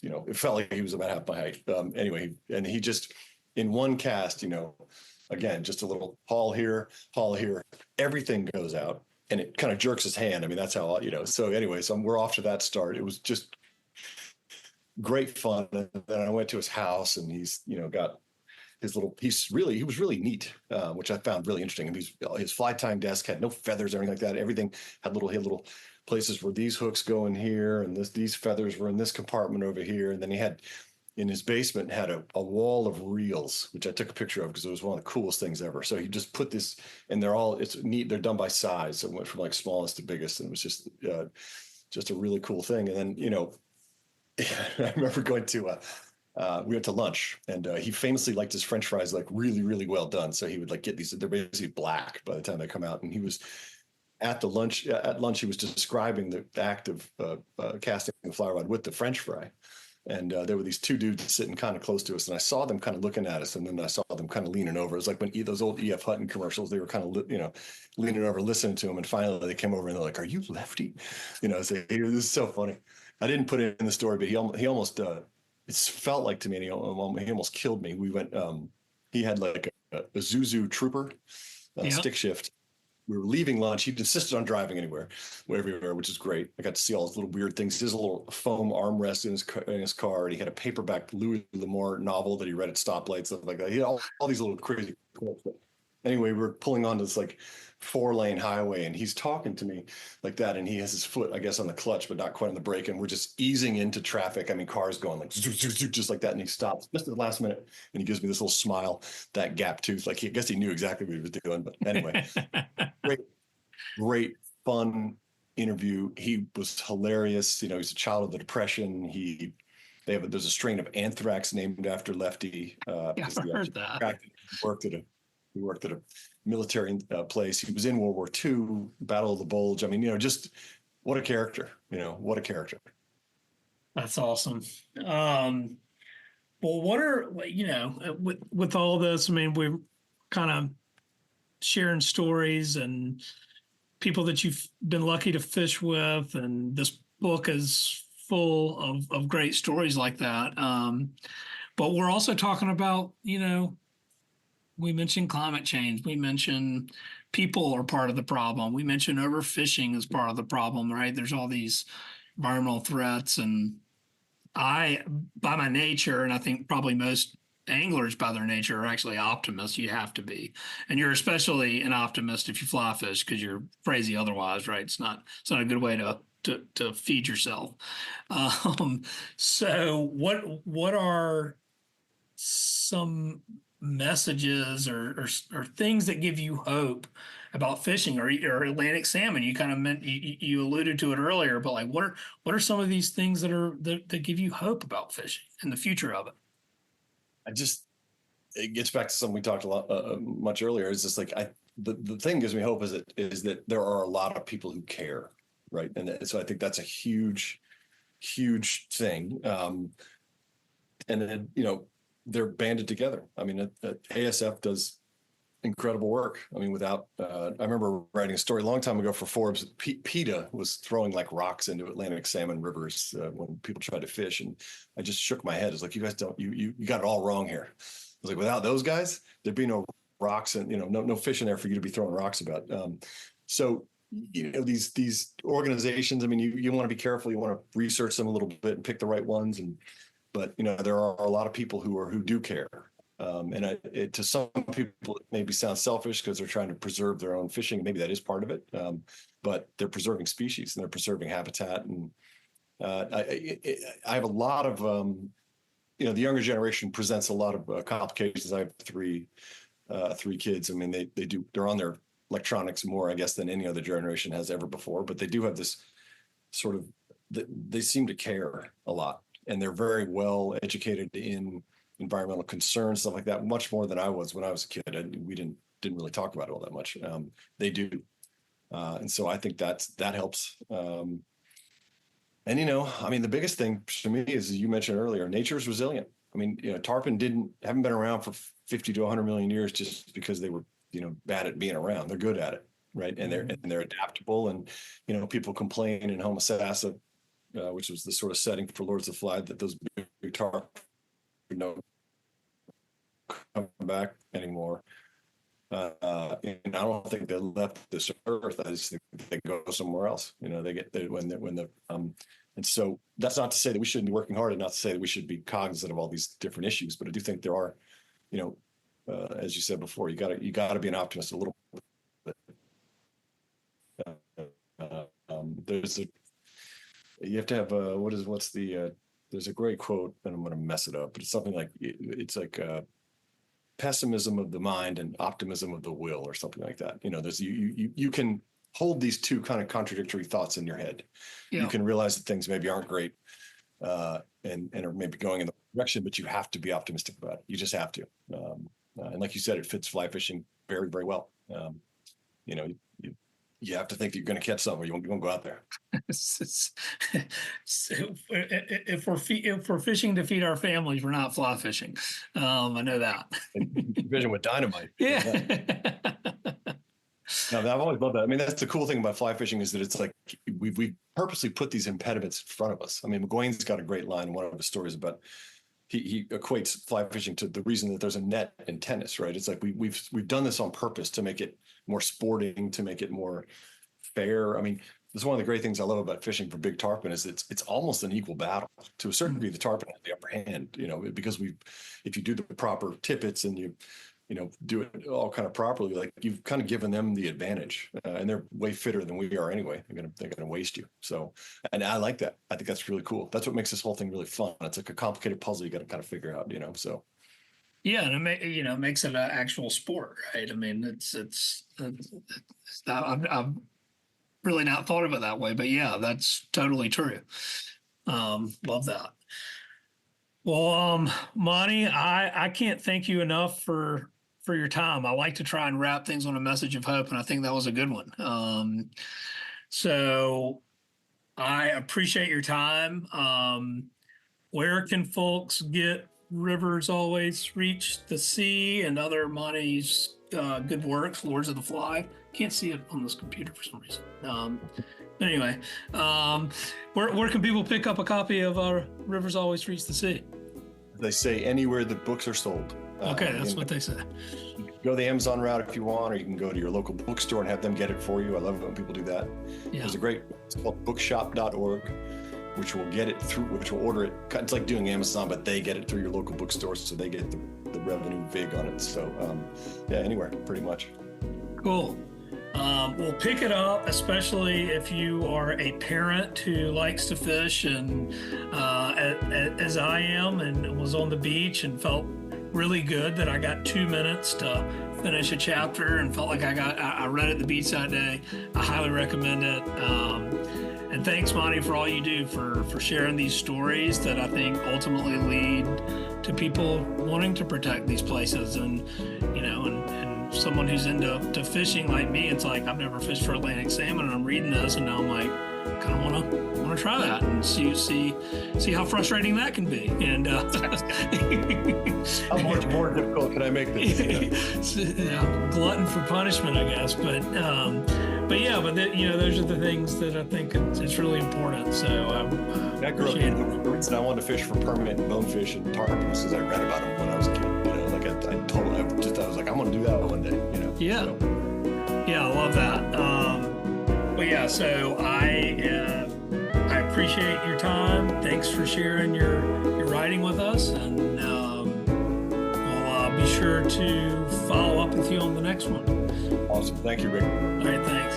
It felt like he was about half my height. Anyway, and he just, in one cast, again, just a little haul here, everything goes out, and it kind of jerks his hand. I mean, that's how, so anyway, we're off to that start. It was just great fun. And then I went to his house, and he's, got his he was really neat, which I found really interesting. And his fly tying desk had no feathers or anything like that. Everything had little places where these hooks go in here, and these feathers were in this compartment over here. And then he had, in his basement, had a wall of reels, which I took a picture of because it was one of the coolest things ever. So he just put this, and it's neat. They're done by size. So it went from like smallest to biggest, and it was just a really cool thing. And then, I remember going to, we went to lunch, and he famously liked his French fries like really, really well done. So he would like get these, they're basically black by the time they come out. And he was at lunch, he was describing the act of casting the fly rod with the French fry. And there were these two dudes sitting kind of close to us, and I saw them kind of looking at us, and then I saw them kind of leaning over. It was like when those old E.F. Hutton commercials, they were kind of, leaning over, listening to him, and finally they came over and they're like, "Are you Lefty?" So this is so funny. I didn't put it in the story, but he almost, it felt like to me, and he almost killed me. We went, he had like a Zuzu Trooper stick shift. We were leaving lunch. He insisted on driving everywhere, which is great. I got to see all those little weird things. He has a little foam armrest in his car, and he had a paperback Louis L'Amour novel that he read at stoplights, stuff like that. He had all these little crazy quotes. Anyway, we were pulling onto this like 4-lane highway, and he's talking to me like that, and he has his foot, I guess, on the clutch, but not quite on the brake, and we're just easing into traffic. I mean, cars going like zoom, zoom, zoom, just like that, and he stops just at the last minute, and he gives me this little smile, that gap tooth, like I guess he knew exactly what he was doing. But anyway, great fun interview. He was hilarious. He's a child of the Depression. There's a strain of anthrax named after Lefty. Yeah, I heard that. He worked at a military place. He was in World War II, Battle of the Bulge. I mean, just what a character. What a character. That's awesome. Well, what are with all this? I mean, we're kind of sharing stories and people that you've been lucky to fish with, and this book is full of great stories like that. But we're also talking about, we mentioned climate change. We mentioned people are part of the problem. We mentioned overfishing as part of the problem, right? There's all these environmental threats. And by my nature, and I think probably most anglers by their nature are actually optimists. You have to be. And you're especially an optimist if you fly fish, because you're crazy otherwise, right? It's not a good way to to feed yourself. So what are some messages or things that give you hope about fishing or Atlantic salmon? You kind of you alluded to it earlier, but like what are some of these things that give you hope about fishing and the future of it? It gets back to something we talked a lot much earlier. It's just like the thing gives me hope is that there are a lot of people who care, right? And so I think that's a huge thing. And then they're banded together. I mean, ASF does incredible work. I mean, without I remember writing a story a long time ago for Forbes. PETA was throwing like rocks into Atlantic salmon rivers when people tried to fish, and I just shook my head. It's like, you guys you got it all wrong here. I was like, without those guys, there'd be no rocks and no fish in there for you to be throwing rocks about. So these organizations, I mean, you want to be careful. You want to research them a little bit and pick the right ones. But there are a lot of people who do care. And to some people, it maybe sounds selfish because they're trying to preserve their own fishing. Maybe that is part of it. But they're preserving species and they're preserving habitat. And I have a lot of, the younger generation presents a lot of complications. I have three kids. I mean, they're on their electronics more, I guess, than any other generation has ever before. But they do have this sort of, they seem to care a lot. And they're very well educated in environmental concerns, stuff like that, much more than I was when I was a kid. We didn't really talk about it all that much. They do. And so I think that helps. And, I mean, the biggest thing to me is, as you mentioned earlier, nature is resilient. I mean, tarpon haven't been around for 50 to 100 million years just because they were, bad at being around. They're good at it, right? And they're adaptable. And, people complain in Homosassa, which was the sort of setting for Lords of the Fly, that those big tarpon don't come back anymore. And I don't think they left this earth. I just think they go somewhere else. And so that's not to say that we shouldn't be working hard, and not to say that we should be cognizant of all these different issues. But I do think there are, as you said before, you got to be an optimist a little bit. You have to have there's a great quote, and I'm going to mess it up, but it's something like, it's like pessimism of the mind and optimism of the will, or something like that. There's you can hold these two kind of contradictory thoughts in your head. Yeah. You can realize that things maybe aren't great and are maybe going in the direction, but you have to be optimistic about it. You just have to. And like you said, it fits fly fishing very, very well. You have to think that you're going to catch something, or you won't go out there. If we're fishing to feed our families, we're not fly fishing. I know that. Fishing with dynamite. Yeah. No, I've always loved that. I mean, that's the cool thing about fly fishing, is that it's like we purposely put these impediments in front of us. I mean, McGuane's got a great line in one of his stories about, he equates fly fishing to the reason that there's a net in tennis, right? It's like we've done this on purpose to make it more sporting, to make it more fair. I mean, this is one of the great things I love about fishing for big tarpon, is it's almost an equal battle. To a certain degree, the tarpon has the upper hand, because if you do the proper tippets and you do it all kind of properly, like, you've kind of given them the advantage, and they're way fitter than we are anyway. They're gonna waste you. So, and I like that. I think that's really cool. That's what makes this whole thing really fun. It's like a complicated puzzle you got to kind of figure out, so. Yeah, and it makes it an actual sport, right? I mean, I've really not thought of it that way, but yeah, that's totally true. Love that. Well, Monte, I can't thank you enough for your time. I like to try and wrap things on a message of hope, and I think that was a good one. So I appreciate your time. Where can folks get Rivers Always Reach the Sea and other Monte's good works, Lords of the Fly? Can't see it on this computer for some reason. Anyway, where can people pick up a copy of Rivers Always Reach the Sea? They say anywhere the books are sold. Okay, that's what they say. You can go the Amazon route if you want, or you can go to your local bookstore and have them get it for you. I love it when people do that. Yeah. It's called bookshop.org, which will order it. It's like doing Amazon, but they get it through your local bookstore, so they get the revenue vig on it. So, yeah, anywhere, pretty much. Cool. We'll pick it up, especially if you are a parent who likes to fish, and as I am, and was on the beach and felt really good that I got 2 minutes to finish a chapter and felt like I read at the beach that day. I highly recommend it. And thanks, Monty, for all you do for sharing these stories that I think ultimately lead to people wanting to protect these places. And, and someone who's into fishing like me, it's like, I've never fished for Atlantic salmon, and I'm reading this, and now I'm like, kind of want to try that and see how frustrating that can be. And how much more difficult can I make this? Glutton for punishment, I guess. But those are the things that I think it's really important. So I grew up. The reason I wanted to fish for permanent bonefish and tarpon is I read about them when I was a kid. I was like, I'm gonna do that one day. Yeah. So. Yeah, I love that. So I appreciate your time. Thanks for sharing your writing with us, and we'll be sure to follow up with you on the next one. Awesome. Thank you, Rick. All right, thanks.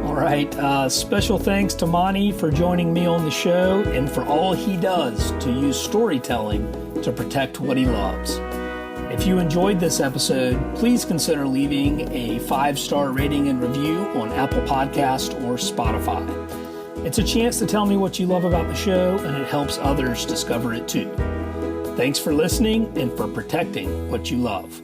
All right, special thanks to Monty for joining me on the show and for all he does to use storytelling to protect what he loves. If you enjoyed this episode, please consider leaving a 5-star rating and review on Apple Podcast or Spotify. It's a chance to tell me what you love about the show, and it helps others discover it too. Thanks for listening and for protecting what you love.